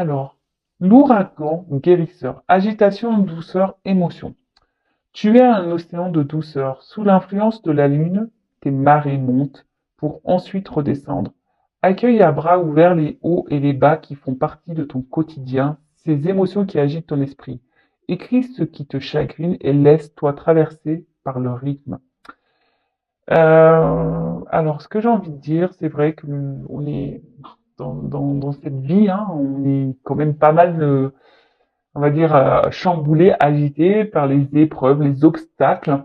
Alors, l'ouragan guérisseur, agitation, douceur, émotion. Tu es un océan de douceur. Sous l'influence de la lune, tes marées montent pour ensuite redescendre. Accueille à bras ouverts les hauts et les bas qui font partie de ton quotidien, ces émotions qui agitent ton esprit. Écris ce qui te chagrine et laisse-toi traverser par le rythme. Alors, ce que j'ai envie de dire, c'est vrai que on est dans cette vie, hein, on est quand même pas mal, on va dire, chamboulé, agité par les épreuves, les obstacles.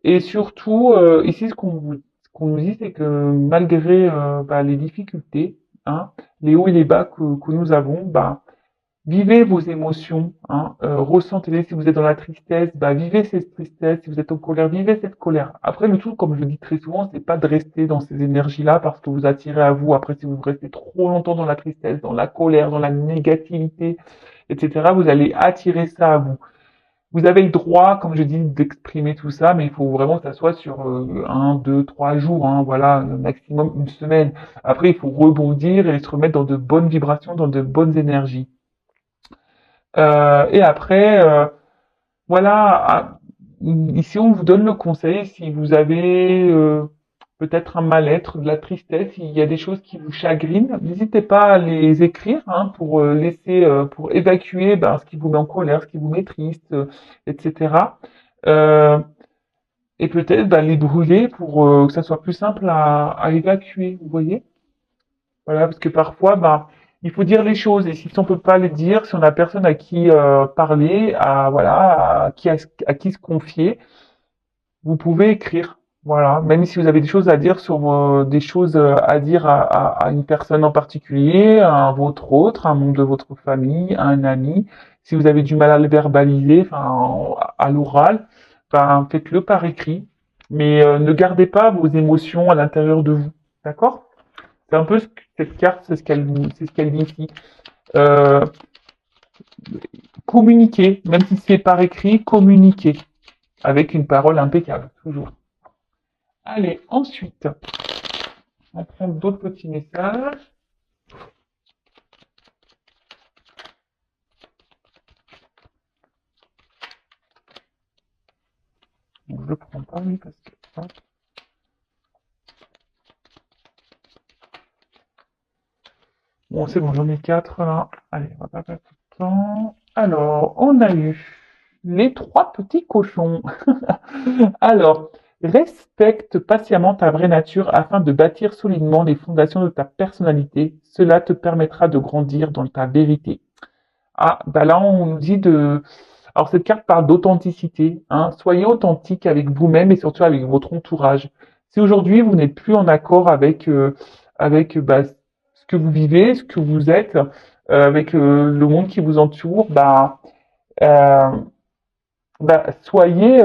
Et surtout, ici, ce qu'on nous dit, c'est que malgré les difficultés, hein, les hauts et les bas que nous avons, vivez vos émotions, hein, ressentez-les. Si vous êtes dans la tristesse, vivez cette tristesse. Si vous êtes en colère, vivez cette colère. Après, le tout, comme je le dis très souvent, c'est pas de rester dans ces énergies-là parce que vous attirez à vous. Après, si vous restez trop longtemps dans la tristesse, dans la colère, dans la négativité, etc., vous allez attirer ça à vous. Vous avez le droit, comme je dis, d'exprimer tout ça, mais il faut vraiment que ça soit sur un, deux, trois jours, hein, voilà, maximum une semaine. Après, il faut rebondir et se remettre dans de bonnes vibrations, dans de bonnes énergies. Et après, voilà, ici on vous donne le conseil si vous avez peut-être un mal-être, de la tristesse, il y a des choses qui vous chagrinent, n'hésitez pas à les écrire hein, pour laisser, pour évacuer ce qui vous met en colère, ce qui vous met triste, etc. Euh, et peut-être les brûler pour que ça soit plus simple à évacuer, vous voyez? Voilà, parce que parfois, il faut dire les choses. Et si on peut pas les dire, si on n'a personne à qui parler, à qui se confier, vous pouvez écrire. Voilà, même si vous avez des choses à dire sur des choses à dire à une personne en particulier, à votre autre, à un membre de votre famille, à un ami. Si vous avez du mal à le verbaliser, à l'oral, faites-le par écrit. Mais ne gardez pas vos émotions à l'intérieur de vous. D'accord? C'est un peu cette carte, c'est ce qu'elle dit ici. Euh, Communiquer, même si c'est par écrit, communiquer avec une parole impeccable, toujours. Allez, ensuite, on va prendre d'autres petits messages. Bon, je le prends pas, lui, parce que... hop. Bon, c'est bon, j'en ai quatre, là. Allez, on va pas perdre tout le temps. Alors, on a eu les trois petits cochons. Alors, respecte patiemment ta vraie nature afin de bâtir solidement les fondations de ta personnalité. Cela te permettra de grandir dans ta vérité. Ah, là, on nous dit de... Alors, cette carte parle d'authenticité, hein. Soyez authentique avec vous-même et surtout avec votre entourage. Si aujourd'hui, vous n'êtes plus en accord avec ce que vous vivez, ce que vous êtes, avec le monde qui vous entoure, euh, soyez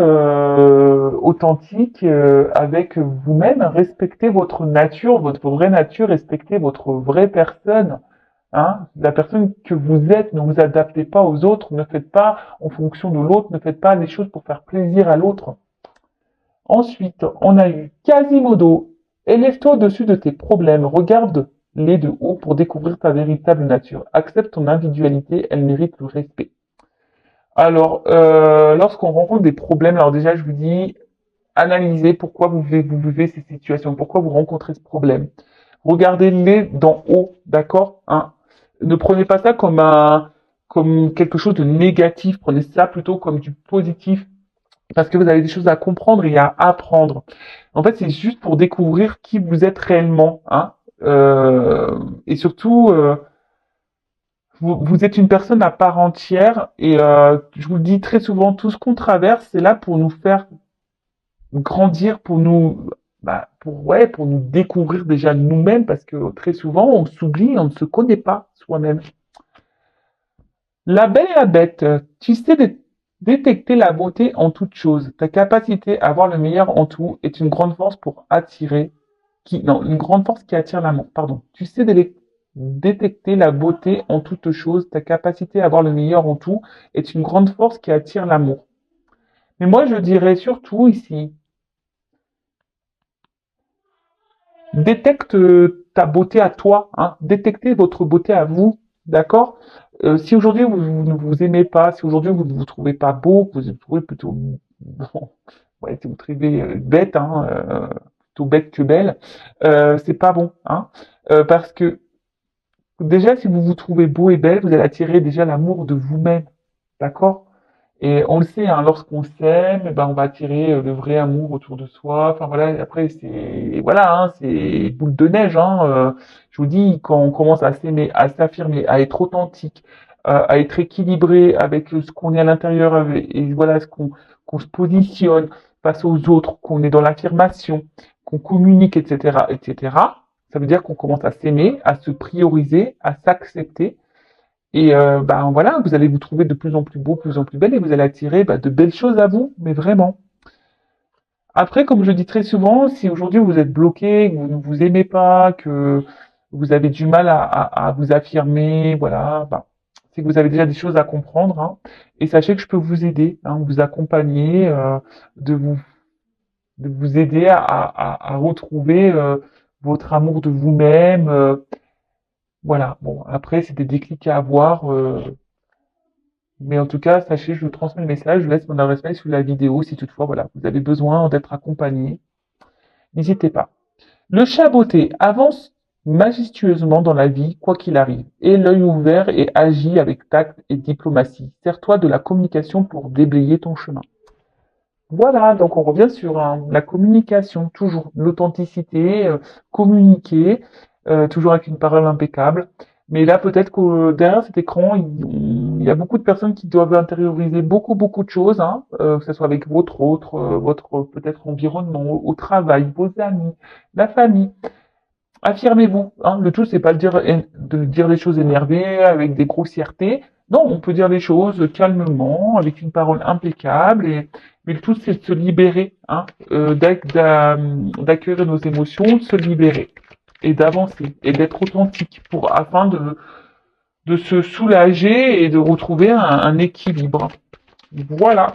authentique avec vous-même, respectez votre nature, votre vraie nature, respectez votre vraie personne. Hein, la personne que vous êtes, ne vous adaptez pas aux autres, ne faites pas en fonction de l'autre, ne faites pas les choses pour faire plaisir à l'autre. Ensuite, on a eu Quasimodo. Élève-toi au-dessus de tes problèmes, regarde-les de haut pour découvrir ta véritable nature. Accepte ton individualité, elle mérite le respect. Alors, lorsqu'on rencontre des problèmes, alors déjà, je vous dis, analysez pourquoi vous vivez ces situations, pourquoi vous rencontrez ce problème. Regardez-les d'en haut, d'accord, hein. Ne prenez pas ça comme quelque chose de négatif. Prenez ça plutôt comme du positif, parce que vous avez des choses à comprendre et à apprendre. En fait, c'est juste pour découvrir qui vous êtes réellement, hein. Et surtout, vous êtes une personne à part entière. Et je vous le dis très souvent, tout ce qu'on traverse, c'est là pour nous faire grandir, pour nous, pour nous découvrir déjà nous-mêmes, parce que très souvent, on s'oublie, on ne se connaît pas soi-même. La belle et la bête, tu sais détecter la beauté en toute chose. Ta capacité à voir le meilleur en tout est une grande force pour attirer, une grande force qui attire l'amour, pardon. Tu sais détecter la beauté en toute chose. Ta capacité à voir le meilleur en tout est une grande force qui attire l'amour. Mais moi, je dirais surtout ici, détecte ta beauté à toi, hein. Détectez votre beauté à vous. D'accord? Si aujourd'hui vous ne vous aimez pas, si aujourd'hui vous ne vous trouvez pas beau, que vous vous trouvez plutôt bon, ouais, si vous trouvez bête, hein, plutôt bête que belle, c'est pas bon, hein, parce que déjà si vous vous trouvez beau et belle, vous allez attirer déjà l'amour de vous-même, d'accord? Et on le sait, hein, lorsqu'on s'aime, eh ben, on va attirer le vrai amour autour de soi. Enfin voilà, et après c'est voilà, hein, c'est boule de neige. Hein, je vous dis, quand on commence à s'aimer, à s'affirmer, à être authentique, à être équilibré avec ce qu'on est à l'intérieur, et voilà ce qu'on se positionne face aux autres, qu'on est dans l'affirmation, qu'on communique, etc., etc. Ça veut dire qu'on commence à s'aimer, à se prioriser, à s'accepter. Et ben voilà, vous allez vous trouver de plus en plus beau, de plus en plus belle, et vous allez attirer de belles choses à vous, mais vraiment. Après, comme je dis très souvent, si aujourd'hui vous êtes bloqué, que vous ne vous aimez pas, que vous avez du mal à vous affirmer, voilà, ben, c'est que vous avez déjà des choses à comprendre, hein. Et sachez que je peux vous aider, hein, vous accompagner, de vous, de vous aider à retrouver votre amour de vous-même. Voilà. Bon, après, c'est des déclics à avoir. Mais en tout cas, sachez, je vous transmets le message, je laisse mon adresse mail sous la vidéo si toutefois, voilà, vous avez besoin d'être accompagné. N'hésitez pas. Le chat botté avance majestueusement dans la vie, quoi qu'il arrive. Et l'œil ouvert et agit avec tact et diplomatie. Sers-toi de la communication pour déblayer ton chemin. Voilà, donc on revient sur la communication, toujours l'authenticité, communiquer, toujours avec une parole impeccable. Mais là, peut-être que derrière cet écran, il y a beaucoup de personnes qui doivent intérioriser beaucoup, beaucoup de choses, hein, que ce soit avec votre autre, votre peut-être environnement, au travail, vos amis, la famille. Affirmez-vous, hein. Le tout, c'est pas de dire des choses énervées, avec des grossièretés. Non, on peut dire des choses calmement, avec une parole impeccable, mais le tout, c'est de se libérer, hein, d'accueillir nos émotions, de se libérer et d'avancer et d'être authentique afin de se soulager et de retrouver un équilibre. Voilà.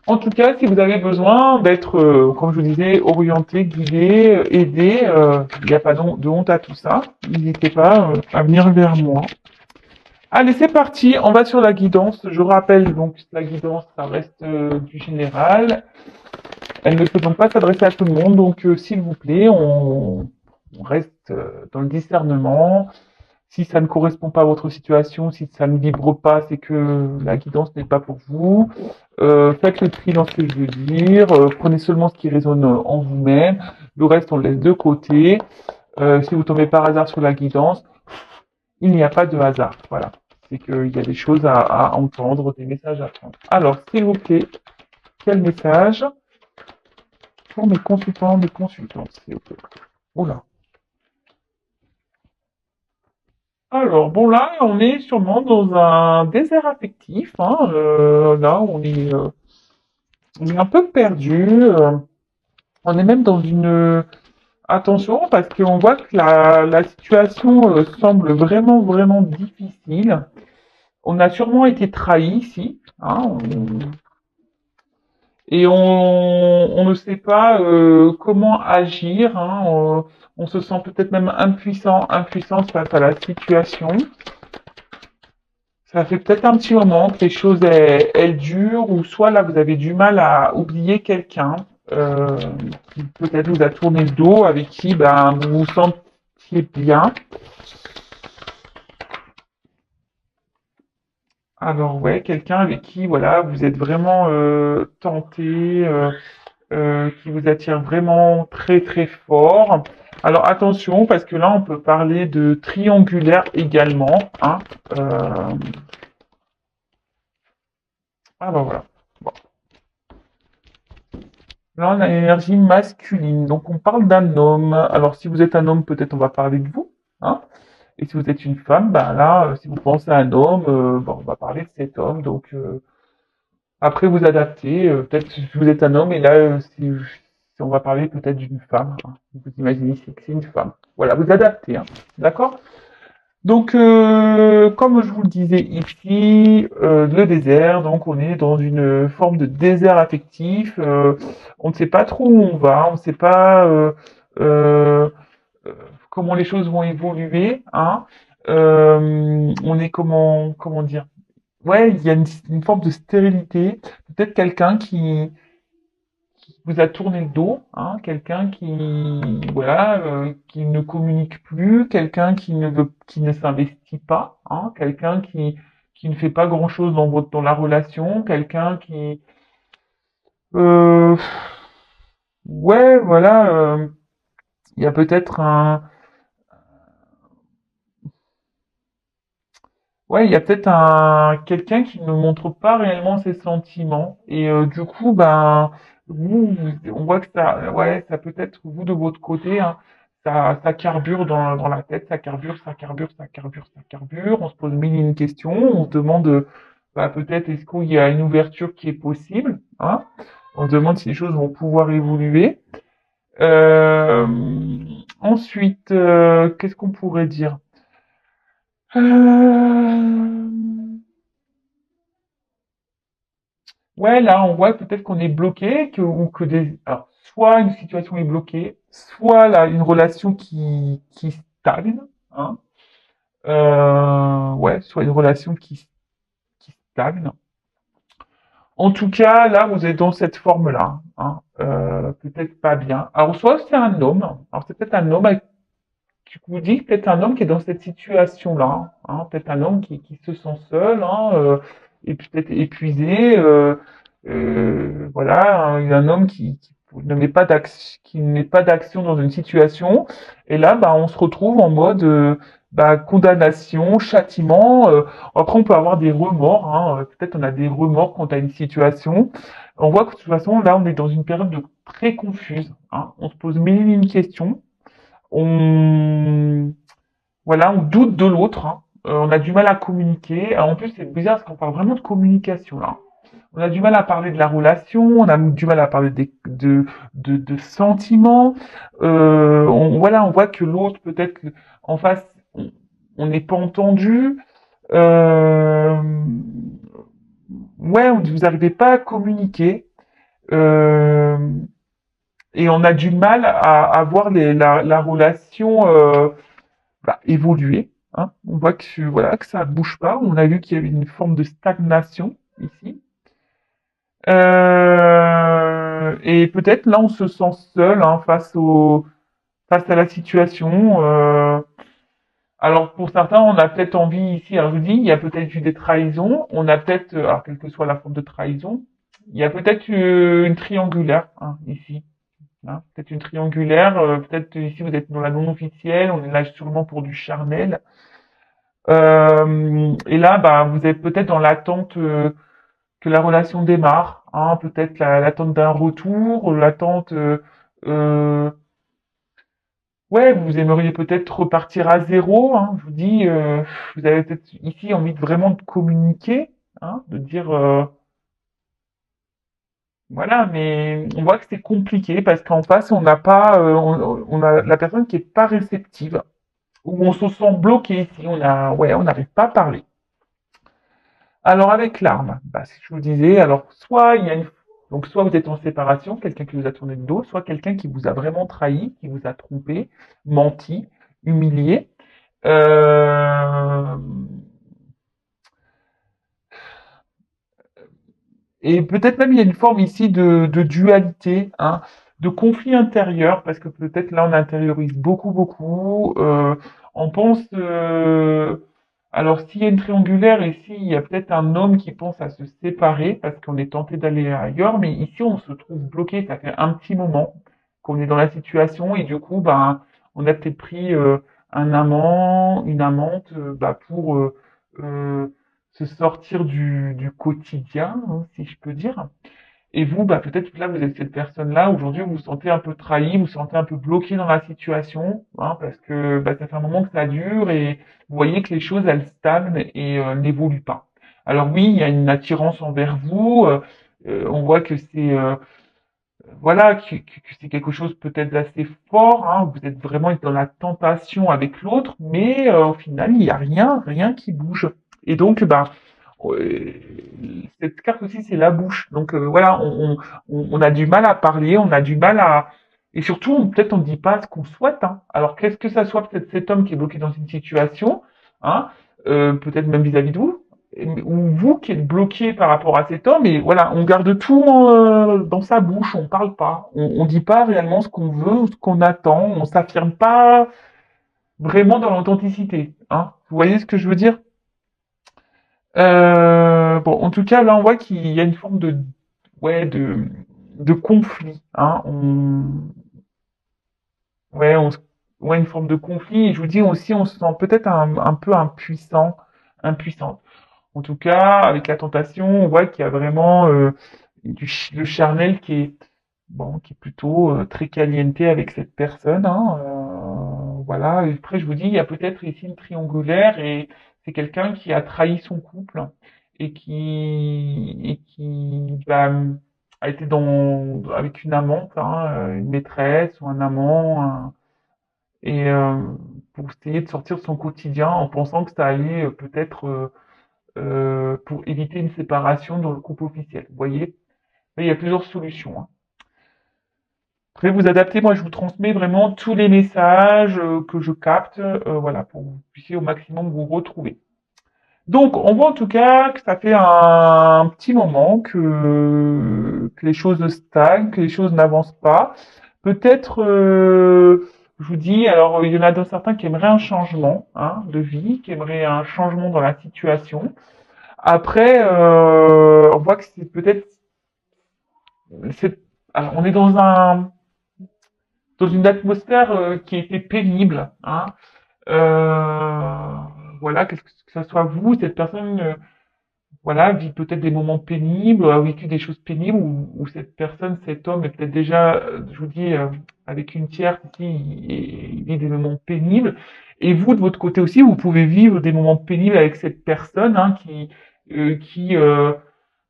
En tout cas, si vous avez besoin d'être, comme je vous disais, orienté, guidé, aidé, il n'y a pas de honte à tout ça. N'hésitez pas à venir vers moi. Allez, c'est parti, on va sur la guidance. Je rappelle donc la guidance, ça reste du général. Elle ne peut donc pas s'adresser à tout le monde, donc s'il vous plaît, on reste dans le discernement. Si ça ne correspond pas à votre situation, si ça ne vibre pas, c'est que la guidance n'est pas pour vous. Faites le tri dans ce que je veux dire. Prenez seulement ce qui résonne en vous-même. Le reste, on le laisse de côté. Si vous tombez par hasard sur la guidance, il n'y a pas de hasard. Voilà. C'est qu'il y a des choses à entendre, des messages à prendre. Alors, s'il vous plaît, quel message pour mes consultants, mes consultantes, s'il vous plaît. Oula. Alors, bon, là, on est sûrement dans un désert affectif, hein. Là, on est un peu perdu. On est même dans une... Attention, parce qu'on voit que la situation semble vraiment, vraiment difficile. On a sûrement été trahi ici, hein, et on ne sait pas comment agir, hein. On se sent peut-être même impuissant face à la situation. Ça fait peut-être un petit moment que les choses elles durent, ou soit là vous avez du mal à oublier quelqu'un qui peut-être vous a tourné le dos, avec qui ben, vous vous sentiez bien. Alors ouais, quelqu'un avec qui voilà vous êtes vraiment tenté, qui vous attire vraiment très très fort. Alors attention parce que là on peut parler de triangulaire également, hein. Euh, ah ben voilà. Bon. Là, on a l'énergie masculine. Donc, on parle d'un homme. Alors, si vous êtes un homme, peut-être on va parler de vous, hein. Et si vous êtes une femme, ben là, si vous pensez à un homme, bon, on va parler de cet homme. Donc, après, vous adaptez. Peut-être si vous êtes un homme, et là, si on va parler peut-être d'une femme, hein. Vous imaginez que c'est une femme. Voilà, vous adaptez, hein. D'accord? Donc, comme je vous le disais ici, le désert, donc on est dans une forme de désert affectif. On ne sait pas trop où on va, on ne sait pas euh, comment les choses vont évoluer, hein. On est comment dire? Ouais, il y a une forme de stérilité. Peut-être quelqu'un qui vous a tourné le dos, hein, quelqu'un qui, voilà, qui ne communique plus, quelqu'un qui ne s'investit pas, hein, quelqu'un qui ne fait pas grand-chose dans la relation, quelqu'un qui, euh, ouais, voilà, il y a peut-être ouais, il y a peut-être un quelqu'un qui ne montre pas réellement ses sentiments et du coup, ben, on voit que ça, ouais, ça peut être vous de votre côté, hein, ça carbure dans la tête, ça carbure, ça carbure, ça carbure, ça carbure. On se pose mille et une questions, on se demande, bah, peut-être est-ce qu'il y a une ouverture qui est possible, hein? On se demande si les choses vont pouvoir évoluer. Euh, ensuite, qu'est-ce qu'on pourrait dire? Euh, Ouais, là, on voit peut-être qu'on est bloqué, ou que alors, soit une situation est bloquée, soit là, une relation qui stagne, hein. Ouais, soit une relation qui stagne. En tout cas, là, vous êtes dans cette forme-là, hein. Peut-être pas bien. Alors, soit c'est un homme, alors c'est peut-être un homme je vous dis peut-être un homme qui est dans cette situation-là, hein, peut-être un homme qui se sent seul, hein, et peut-être épuisé, voilà, un homme qui ne met pas d'action, qui ne met pas d'action dans une situation, et là, bah, on se retrouve en mode bah, condamnation, châtiment. Après, on peut avoir des remords, hein, peut-être on a des remords quant à une situation. On voit que de toute façon, là, on est dans une période très confuse, hein. On se pose mille et une questions on voilà, on doute de l'autre, hein. On a du mal à communiquer. Alors, en plus, c'est bizarre parce qu'on parle vraiment de communication là. On a du mal à parler de la relation, on a du mal à parler de sentiments. Voilà, on voit que l'autre peut-être en face, on n'est pas entendu. Euh, ouais, vous n'arrivez pas à communiquer. Euh, et on a du mal à voir la relation bah, évoluer, hein. On voit que voilà que ça bouge pas. On a vu qu'il y avait une forme de stagnation ici. Et peut-être là on se sent seul, hein, face à la situation. Alors pour certains, on a peut-être envie ici, alors je vous dis, il y a peut-être eu des trahisons. On a peut-être, alors quelle que soit la forme de trahison, il y a peut-être une triangulaire, hein, ici. Hein, peut-être une triangulaire, peut-être ici vous êtes dans la non officielle, on est là sûrement pour du charnel. Et là, bah, vous êtes peut-être dans l'attente que la relation démarre, hein, peut-être l'attente d'un retour, l'attente, euh, ouais, vous aimeriez peut-être repartir à zéro, hein, je vous dis, vous avez peut-être ici envie de vraiment de communiquer, hein, de dire, voilà, mais on voit que c'est compliqué parce qu'en face, on n'a pas, on a la personne qui est pas réceptive, ou on se sent bloqué ici, ouais, on n'arrive pas à parler. Alors avec l'arme, bah, si je vous disais, alors soit il y a donc soit vous êtes en séparation, quelqu'un qui vous a tourné le dos, soit quelqu'un qui vous a vraiment trahi, qui vous a trompé, menti, humilié. Euh, Et peut-être même il y a une forme ici de dualité, hein, de conflit intérieur, parce que peut-être là on intériorise beaucoup, beaucoup. On pense, alors s'il y a une triangulaire ici, il y a peut-être un homme qui pense à se séparer parce qu'on est tenté d'aller ailleurs, mais ici on se trouve bloqué. Ça fait un petit moment qu'on est dans la situation et du coup, ben, on a peut-être pris un amant, une amante, bah, pour euh, se sortir du quotidien, hein, si je peux dire. Et vous, bah, peut-être que là, vous êtes cette personne-là, aujourd'hui, vous vous sentez un peu trahi, vous vous sentez un peu bloqué dans la situation, hein, parce que bah, ça fait un moment que ça dure et vous voyez que les choses, elles stagnent et n'évoluent pas. Alors oui, il y a une attirance envers vous, on voit que c'est voilà, que c'est quelque chose peut-être d'assez fort, hein, vous êtes vraiment dans la tentation avec l'autre, mais au final, il n'y a rien qui bouge. Et donc, bah, euh, cette carte aussi, c'est la bouche. Donc voilà, on a du mal à parler, on a du mal à... Et surtout, peut-être on ne dit pas ce qu'on souhaite, hein. Alors, qu'est-ce que ça soit peut-être cet homme qui est bloqué dans une situation, hein, peut-être même vis-à-vis de vous, ou vous qui êtes bloqué par rapport à cet homme, et voilà, on garde tout dans sa bouche, on parle pas, on dit pas réellement ce qu'on veut ou ce qu'on attend, on s'affirme pas vraiment dans l'authenticité, hein. Vous voyez ce que je veux dire? Bon, en tout cas, là, on voit qu'il y a une forme ouais, de conflit, hein. Ouais, ouais, une forme de conflit. Et je vous dis aussi, on se sent peut-être un peu impuissante. En tout cas, avec la tentation, on voit qu'il y a vraiment le charnel qui est bon, qui est plutôt très calienté avec cette personne, hein. Voilà. Et après, je vous dis, il y a peut-être ici une triangulaire et c'est quelqu'un qui a trahi son couple et qui a été avec une amante, hein, une maîtresse ou un amant, et pour essayer de sortir de son quotidien en pensant que ça allait peut-être pour éviter une séparation dans le couple officiel. Vous voyez? Là, il y a plusieurs solutions, hein. Après, vous adaptez, moi je vous transmets vraiment tous les messages que je capte, voilà, pour que vous puissiez au maximum vous retrouver. Donc, on voit en tout cas que ça fait un petit moment que les choses stagnent, que les choses n'avancent pas. Peut-être, je vous dis, alors il y en a certains qui aimeraient un changement, hein, de vie, qui aimeraient un changement dans la situation. Après, on voit que c'est peut-être, c'est, alors, on est dans une atmosphère qui était pénible, hein. Euh, voilà, que ce soit vous, cette personne, voilà, vit peut-être des moments pénibles, a vécu des choses pénibles, ou cette personne, cet homme est peut-être déjà, je vous dis, avec une tierce ici, il vit des moments pénibles. Et vous, de votre côté aussi, vous pouvez vivre des moments pénibles avec cette personne, hein, qui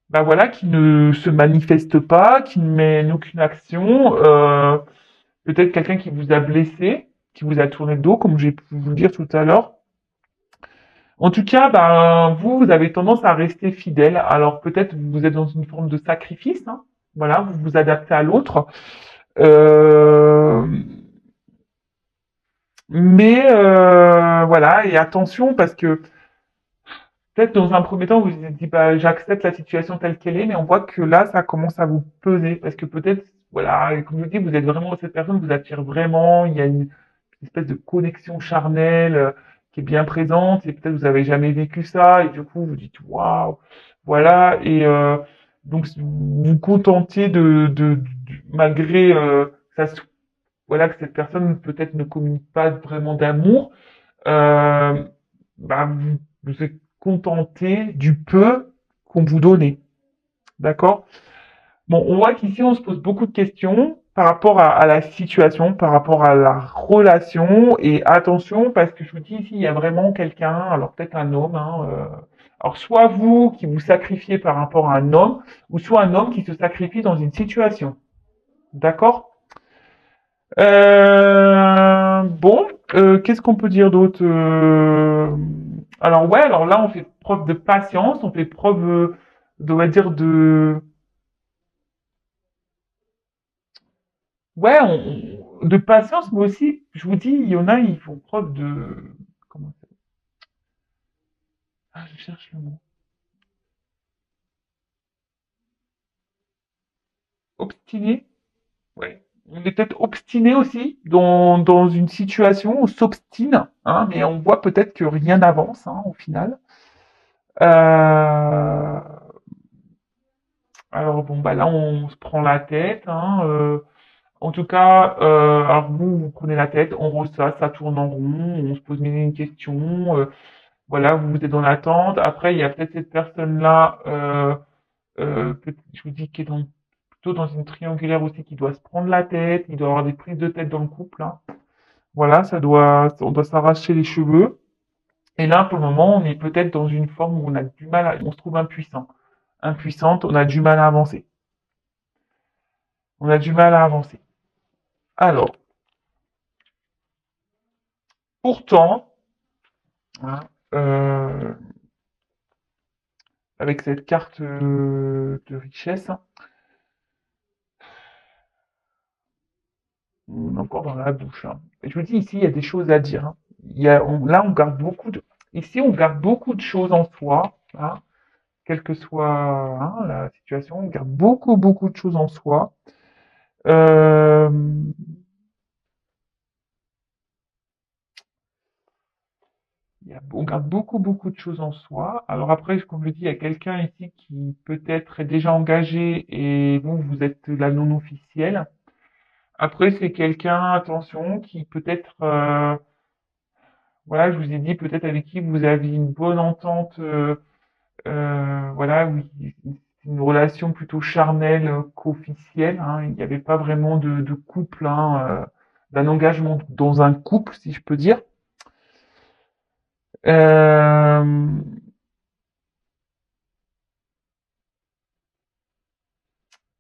bah voilà, qui ne se manifeste pas, qui ne mène aucune action. Peut-être quelqu'un qui vous a blessé, qui vous a tourné le dos, comme j'ai pu vous le dire tout à l'heure. En tout cas, ben, vous avez tendance à rester fidèle. Alors peut-être vous êtes dans une forme de sacrifice, hein. Voilà, vous vous adaptez à l'autre. Euh, mais voilà, et attention parce que peut-être dans un premier temps vous vous êtes dit bah j'accepte la situation telle qu'elle est, mais on voit que là ça commence à vous peser parce que peut-être voilà, et comme je vous dis, vous êtes vraiment cette personne vous attire vraiment. Il y a une espèce de connexion charnelle qui est bien présente et peut-être vous avez jamais vécu ça et du coup vous dites waouh, voilà, et donc vous vous contentiez malgré ça voilà, que cette personne peut-être ne communique pas vraiment d'amour, euh, bah, vous êtes contenté du peu qu'on vous donnait, d'accord? Bon, on voit qu'ici, on se pose beaucoup de questions par rapport à la situation, par rapport à la relation, et attention, parce que je vous dis ici, il y a vraiment quelqu'un, alors peut-être un homme, hein, alors soit vous qui vous sacrifiez par rapport à un homme, ou soit un homme qui se sacrifie dans une situation, d'accord? Bon, qu'est-ce qu'on peut dire d'autre? Alors ouais, alors là, on fait preuve de patience, on fait preuve, on va dire, ouais, de patience, mais aussi, je vous dis, il y en a, ils font preuve comment ça ah, je cherche le mot. Obstiné? Ouais. On est peut-être obstiné aussi dans une situation, on s'obstine, hein, mais on voit peut-être que rien n'avance, hein, au final. Euh, alors bon, bah là, on se prend la tête, hein, en tout cas, alors vous prenez la tête, on ressasse, ça tourne en rond, on se pose mille et une questions, voilà, vous êtes dans l'attente. Après, il y a peut-être cette personne-là, je vous dis, qui est plutôt dans une triangulaire aussi, qui doit se prendre la tête, il doit y avoir des prises de tête dans le couple, hein. Voilà, on doit s'arracher les cheveux. Et là, pour le moment, on est peut-être dans une forme où on a du mal on se trouve impuissant. Impuissante, on a du mal à avancer. On a du mal à avancer. Alors, pourtant, hein, euh, avec cette carte de richesse, hein, on est encore dans la bouche, hein. Et je vous dis ici, il y a des choses à dire, hein. Là, on garde beaucoup de... Ici, on garde beaucoup de choses en soi, hein, quelle que soit hein, la situation, on garde beaucoup de choses en soi. Euh, on garde beaucoup de choses en soi. Alors après, comme je dis, il y a quelqu'un ici qui peut-être est déjà engagé et bon, vous êtes la non officielle. Après, c'est quelqu'un, attention, qui peut-être, voilà, je vous ai dit, peut-être avec qui vous avez une bonne entente, voilà, oui, une relation plutôt charnelle qu'officielle. Hein. Il n'y avait pas vraiment de couple, hein, d'un engagement dans un couple, si je peux dire. Euh,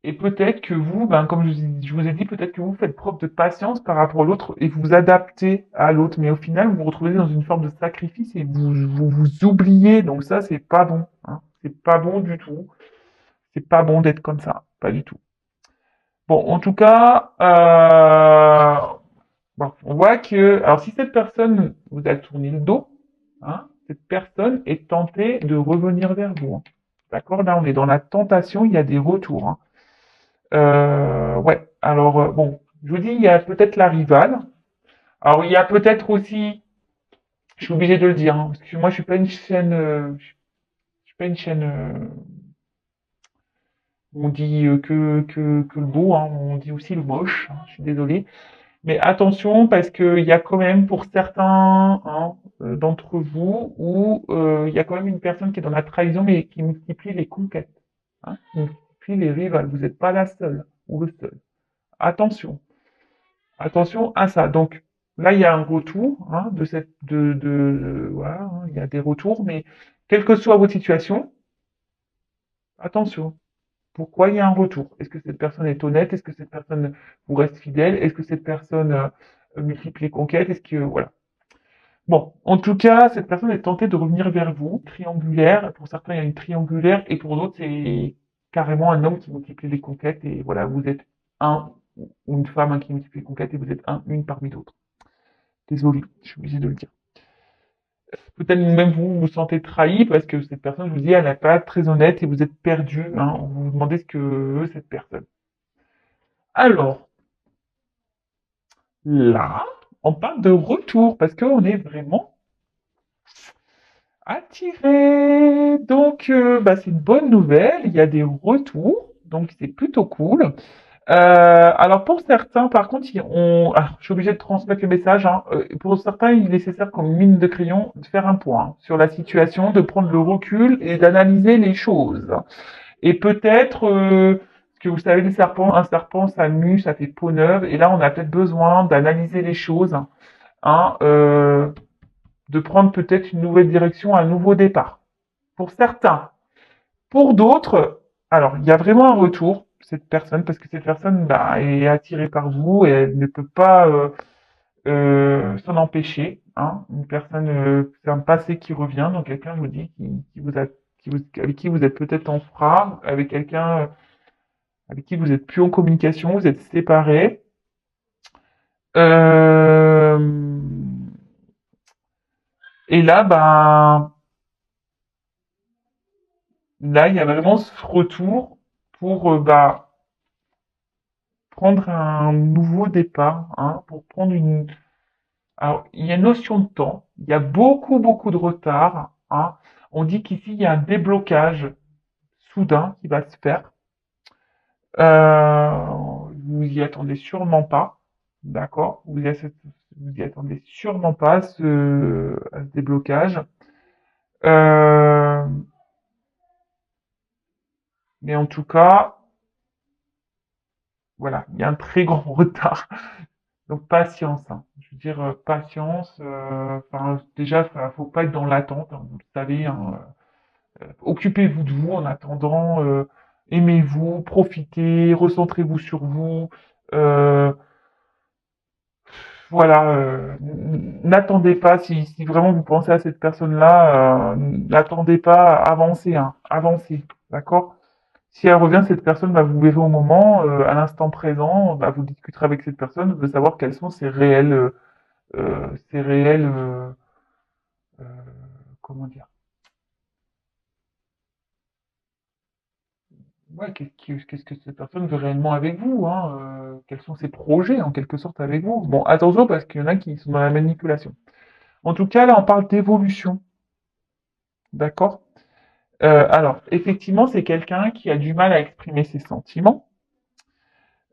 et peut-être que vous, ben, comme je vous ai dit, peut-être que vous faites preuve de patience par rapport à l'autre et vous vous adaptez à l'autre. Mais au final, vous vous retrouvez dans une forme de sacrifice et vous oubliez. Donc ça, c'est pas bon. Hein. C'est pas bon du tout. C'est pas bon d'être comme ça. Pas du tout. Bon, en tout cas, bon, on voit que, alors si cette personne vous a tourné le dos, hein, cette personne est tentée de revenir vers vous. Hein. D'accord? Là, on est dans la tentation, il y a des retours. Hein. Ouais, alors, bon, je vous dis, il y a peut-être la rivale. Alors, il y a peut-être aussi, je suis obligé de le dire, hein, parce que moi, je suis pas une chaîne, je suis pas une chaîne, où on dit que le beau, hein, on dit aussi le moche, hein, je suis désolé. Mais attention, parce qu'il y a quand même pour certains hein, d'entre vous où il y a quand même une personne qui est dans la trahison et qui multiplie les conquêtes, hein, qui multiplie les rivales. Vous n'êtes pas la seule ou le seul. Attention, attention à ça. Donc là, il y a un retour hein, de cette, voilà, hein, il y a des retours, mais quelle que soit votre situation, attention. Pourquoi il y a un retour? Est-ce que cette personne est honnête? Est-ce que cette personne vous reste fidèle? Est-ce que cette personne multiplie les conquêtes? Est-ce que voilà. Bon, en tout cas, cette personne est tentée de revenir vers vous, triangulaire. Pour certains, il y a une triangulaire, et pour d'autres, c'est carrément un homme qui multiplie les conquêtes, et voilà, vous êtes un ou une femme hein, qui multiplie les conquêtes, et vous êtes une parmi d'autres. Désolé, je suis obligé de le dire. Peut-être même vous vous sentez trahi parce que cette personne, je vous dis, elle n'est pas très honnête et vous êtes perdu. Hein, vous vous demandez ce que veut cette personne. Alors, là, on parle de retour parce qu'on est vraiment attiré. Donc, bah, c'est une bonne nouvelle. Il y a des retours, donc c'est plutôt cool. Alors pour certains, par contre, je suis obligé de transmettre le message. Hein. Pour certains, il est nécessaire, comme mine de crayon, de faire un point hein, sur la situation, de prendre le recul et d'analyser les choses. Et peut-être que vous savez, un serpent, ça mue, ça fait peau neuve. Et là, on a peut-être besoin d'analyser les choses. Hein, de prendre peut-être une nouvelle direction, un nouveau départ. Pour certains. Pour d'autres, alors il y a vraiment un retour, cette personne, parce que cette personne bah, est attirée par vous et elle ne peut pas s'en empêcher. Hein. Une personne, c'est un passé qui revient, donc quelqu'un, je vous dis, qui vous a, avec qui vous êtes peut-être en froid, avec quelqu'un avec qui vous êtes plus en communication, vous êtes séparés. Euh, et là, ben, là, il y a vraiment ce retour pour bah, prendre un nouveau départ, hein, pour prendre une. Alors, il y a une notion de temps, il y a beaucoup de retard. Hein. On dit qu'ici, il y a un déblocage soudain qui va se faire. Euh, vous y attendez sûrement pas, d'accord? Vous y attendez sûrement pas à ce déblocage. Euh, mais en tout cas, voilà, il y a un très grand retard. Donc patience, hein. Je veux dire patience. Enfin, déjà, faut pas être dans l'attente. Hein, vous le savez. Hein, occupez-vous de vous en attendant. Aimez-vous, profitez, recentrez-vous sur vous. Euh, voilà. N'attendez pas si vraiment vous pensez à cette personne-là. N'attendez pas, avancez, hein, avancez, d'accord? Si elle revient, cette personne, bah, vous verrez au moment, à l'instant présent, bah, vous discuterez avec cette personne de savoir quels sont ses réels comment dire, ouais, qu'est-ce que cette personne veut réellement avec vous, hein, quels sont ses projets en quelque sorte avec vous. Bon, attention parce qu'il y en a qui sont dans la manipulation. En tout cas, là, on parle d'évolution, d'accord? Alors, effectivement, c'est quelqu'un qui a du mal à exprimer ses sentiments.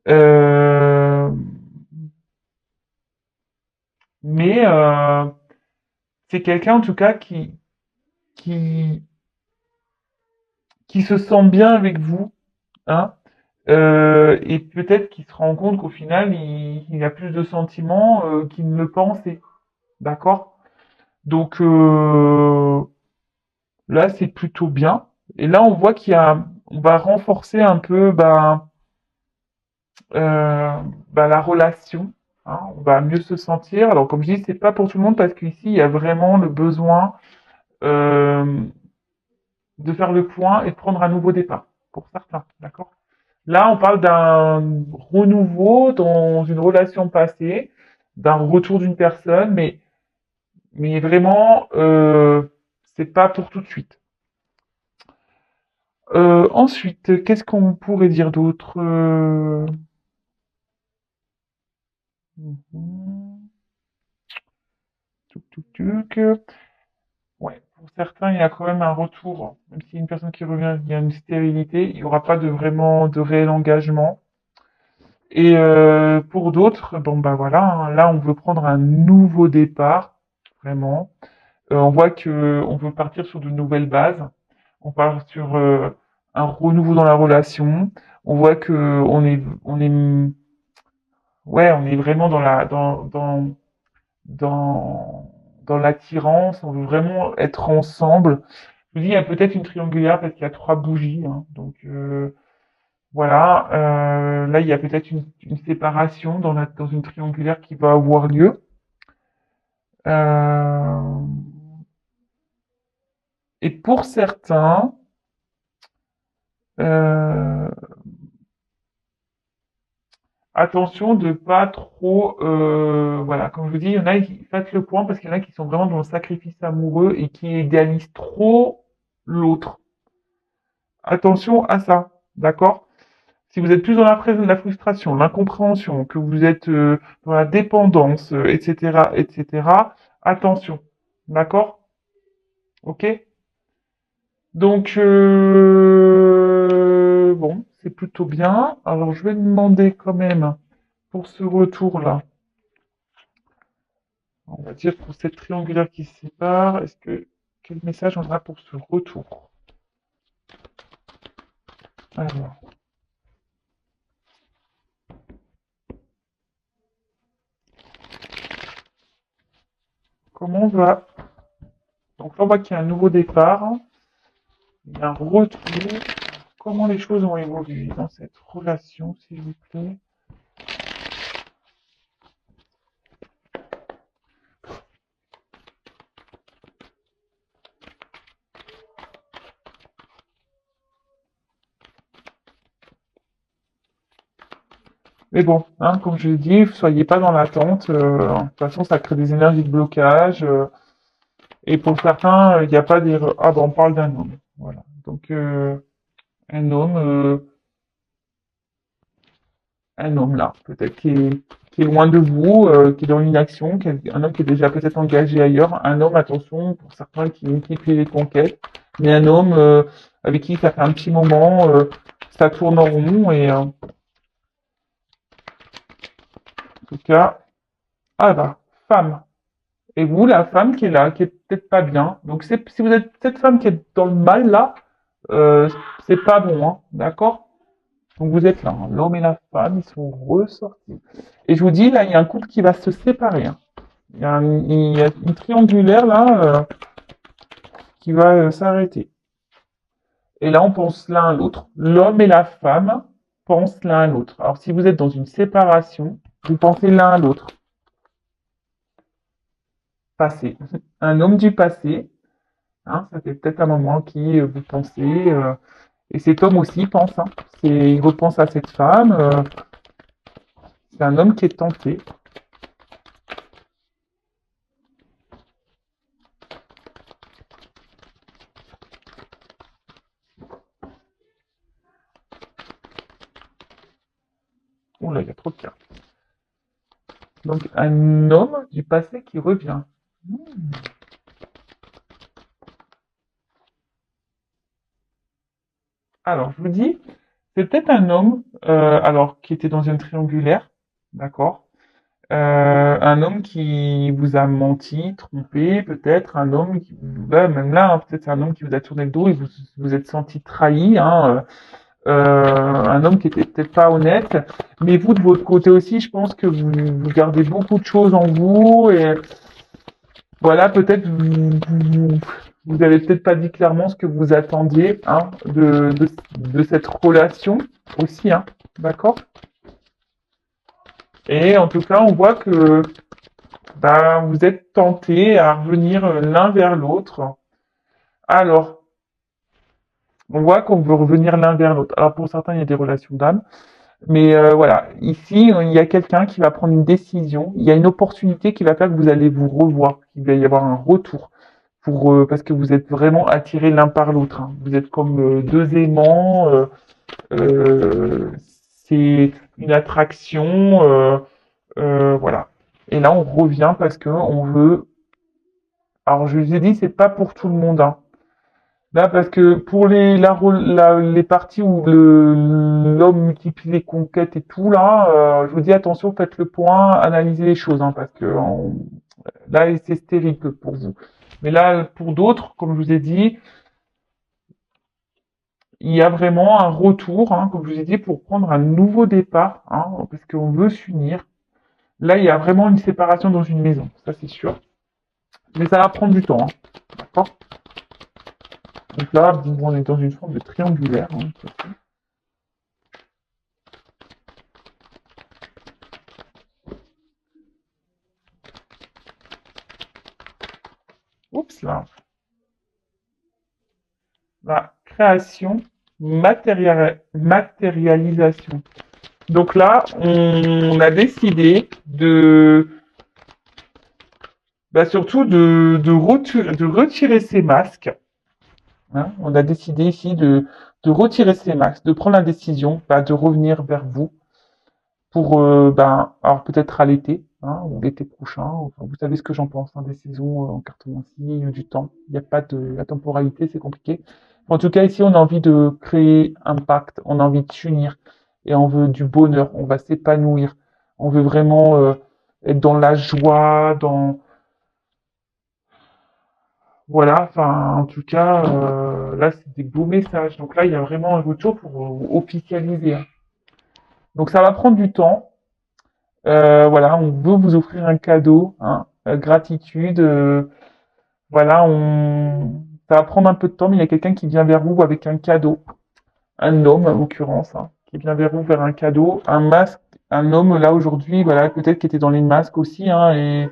Euh, mais c'est quelqu'un en tout cas qui, qui se sent bien avec vous, hein, et peut-être qu'il se rend compte qu'au final, il a plus de sentiments qu'il ne le pensait, d'accord? Donc là, c'est plutôt bien. Et là, on voit on va renforcer un peu, euh, la relation, hein, on va mieux se sentir. Alors, comme je dis, c'est pas pour tout le monde parce qu'ici, il y a vraiment le besoin euh, de faire le point et de prendre un nouveau départ, pour certains, d'accord? Là, on parle d'un renouveau dans une relation passée, d'un retour d'une personne, mais vraiment, c'est pas pour tout de suite. Ensuite, qu'est-ce qu'on pourrait dire d'autre? Mhm. Tuc, tuc, tuc. Ouais, pour certains, il y a quand même un retour. Même s'il y a une personne qui revient, il y a une stérilité, il n'y aura pas de vraiment de réel engagement. Et pour d'autres, bon bah voilà, hein, là on veut prendre un nouveau départ, vraiment. On voit que on veut partir sur de nouvelles bases. On part sur un renouveau dans la relation. On voit que ouais, on est vraiment dans dans l'attirance. On veut vraiment être ensemble. Je vous dis, il y a peut-être une triangulaire parce qu'il y a trois bougies, hein, donc voilà. Là, il y a peut-être une séparation dans une triangulaire qui va avoir lieu. Euh, et pour certains, euh, attention de pas trop, voilà, comme je vous dis, il y en a qui faites le point parce qu'il y en a qui sont vraiment dans le sacrifice amoureux et qui idéalisent trop l'autre. Attention à ça, d'accord? Si vous êtes plus dans la frustration, l'incompréhension, que vous êtes dans la dépendance, etc., etc., attention, d'accord? Ok? Donc, bon, c'est plutôt bien. Alors, je vais demander quand même pour ce retour-là, on va dire pour cette triangulaire qui se sépare, quel message on a pour ce retour? Alors, comment on va? Donc là, on voit qu'il y a un nouveau départ, il y a un retour. Comment les choses ont évolué dans cette relation, s'il vous plaît? Mais bon, hein, comme je l'ai dit, soyez pas dans l'attente. De toute façon, ça crée des énergies de blocage. Et pour certains, il n'y a pas d'erreur. Ah ben, on parle d'un homme. Voilà. Donc, un homme, euh, un homme là, peut-être qui est loin de vous, qui est dans l'inaction, un homme qui est déjà peut-être engagé ailleurs. Un homme, attention, pour certains qui multiplie les conquêtes, mais un homme avec qui ça fait un petit moment, ça tourne en rond et en tout cas, ah bah, femme. Et vous, la femme qui est là, qui est peut-être pas bien. Donc si vous êtes cette femme qui est dans le mal là, euh, c'est pas bon, hein, d'accord? Donc vous êtes là, hein, l'homme et la femme, ils sont ressortis. Et je vous dis, là, il y a un couple qui va se séparer, hein. Il y a une triangulaire là qui va s'arrêter. Et là, on pense l'un à l'autre. L'homme et la femme pensent l'un à l'autre. Alors si vous êtes dans une séparation, vous pensez l'un à l'autre. Passé. Un homme du passé, hein, ça fait peut-être un moment qui vous pensez. Et cet homme aussi pense, hein. Il repense à cette femme. C'est un homme qui est tenté. là, il y a trop de cartes. Donc, un homme du passé qui revient. Hmm. Alors, je vous dis, c'est peut-être un homme, alors, qui était dans une triangulaire, d'accord? Un homme qui vous a menti, trompé, peut-être un homme qui, ouais, même là, hein, peut-être c'est un homme qui vous a tourné le dos et vous êtes senti trahi, hein, un homme qui était peut-être pas honnête, mais vous de votre côté aussi, je pense que vous gardez beaucoup de choses en vous et voilà, peut-être vous avez peut-être pas dit clairement ce que vous attendiez hein, de cette relation aussi, hein, d'accord? Et en tout cas, on voit que bah, vous êtes tentés à revenir l'un vers l'autre. Alors, on voit qu'on veut revenir l'un vers l'autre. Alors pour certains, il y a des relations d'âme. Mais voilà, ici, il y a quelqu'un qui va prendre une décision. Il y a une opportunité qui va faire que vous allez vous revoir, qu'il va y avoir un retour. Parce que vous êtes vraiment attirés l'un par l'autre. Hein. Vous êtes comme deux aimants. Euh, c'est une attraction. Voilà. Et là, on revient parce que on veut. Alors, je vous ai dit, c'est pas pour tout le monde. Hein. Là, parce que pour les parties où l'homme multiplie les conquêtes et tout, là, je vous dis attention, faites le point, analysez les choses, hein, parce que là, c'est stérile pour vous. Mais là, pour d'autres, comme je vous ai dit, il y a vraiment un retour, hein, comme je vous ai dit, pour prendre un nouveau départ, hein, parce qu'on veut s'unir. Là, il y a vraiment une séparation dans une maison, ça c'est sûr. Mais ça va prendre du temps, hein, d'accord? Donc là, on est dans une forme de triangulaire. Hein, oups, là. La création, matérialisation. Donc là, on a décidé bah surtout de retirer ces masques. Hein. On a décidé ici de retirer ces masques, de prendre la décision bah, de revenir vers vous pour, ben, alors peut-être à l'été, hein, ou l'été prochain. Enfin, vous savez ce que j'en pense, hein, des saisons en cartomancie, du temps. Il n'y a pas de la temporalité, c'est compliqué. En tout cas, ici, on a envie de créer un pacte, on a envie de s'unir et on veut du bonheur, on va s'épanouir, on veut vraiment être dans la joie, dans voilà. Enfin, en tout cas, là, c'est des beaux messages. Donc là, il y a vraiment un retour pour officialiser. Hein. Donc ça va prendre du temps. Voilà, on veut vous offrir un cadeau, hein, gratitude. Voilà, ça va prendre un peu de temps, mais il y a quelqu'un qui vient vers vous avec un cadeau, un homme en l'occurrence, hein, qui vient vers vous vers un cadeau, un masque, un homme là aujourd'hui, voilà, peut-être qui était dans les masques aussi, hein,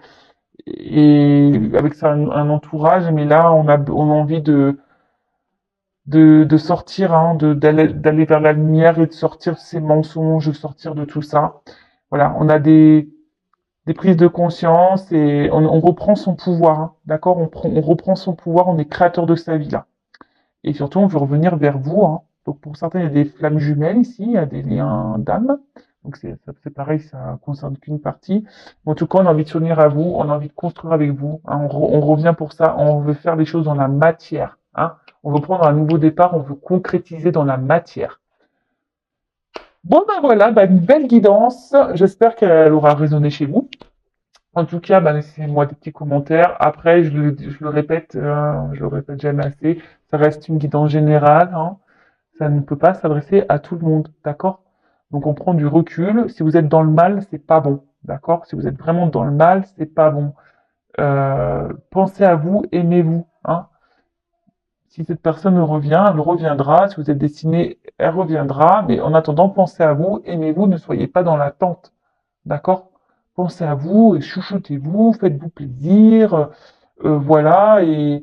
et avec ça un entourage, mais là on a envie de sortir, hein, d'aller vers la lumière et de sortir de ces mensonges, de sortir de tout ça. Voilà, on a des prises de conscience et on reprend son pouvoir, hein, d'accord? On reprend son pouvoir, on est créateur de sa vie là. Et surtout, on veut revenir vers vous. Hein. Donc pour certains, il y a des flammes jumelles ici, il y a des liens d'âme. Donc c'est pareil, ça concerne qu'une partie. En tout cas, on a envie de s'unir à vous, on a envie de construire avec vous. Hein. On revient pour ça, on veut faire les choses dans la matière. Hein. On veut prendre un nouveau départ, on veut concrétiser dans la matière. Bon ben voilà, ben, une belle guidance. J'espère qu'elle aura résonné chez vous. En tout cas, bah, laissez-moi des petits commentaires. Après, je le répète jamais assez. Ça reste une guidance générale, hein. Ça ne peut pas s'adresser à tout le monde, d'accord? Donc, on prend du recul. Si vous êtes dans le mal, c'est pas bon, d'accord? Si vous êtes vraiment dans le mal, c'est pas bon. Pensez à vous, aimez-vous, hein. Si cette personne revient, elle reviendra. Si vous êtes destiné, elle reviendra. Mais en attendant, pensez à vous, aimez-vous, ne soyez pas dans l'attente. D'accord? Pensez à vous et chouchoutez-vous, faites-vous plaisir. Voilà, et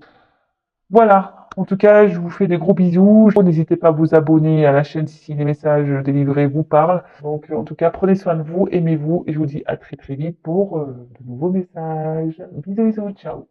voilà. En tout cas, je vous fais des gros bisous. N'hésitez pas à vous abonner à la chaîne si les messages délivrés vous parlent. Donc, en tout cas, prenez soin de vous, aimez-vous, et je vous dis à très très vite pour de nouveaux messages. Bisous, bisous, ciao.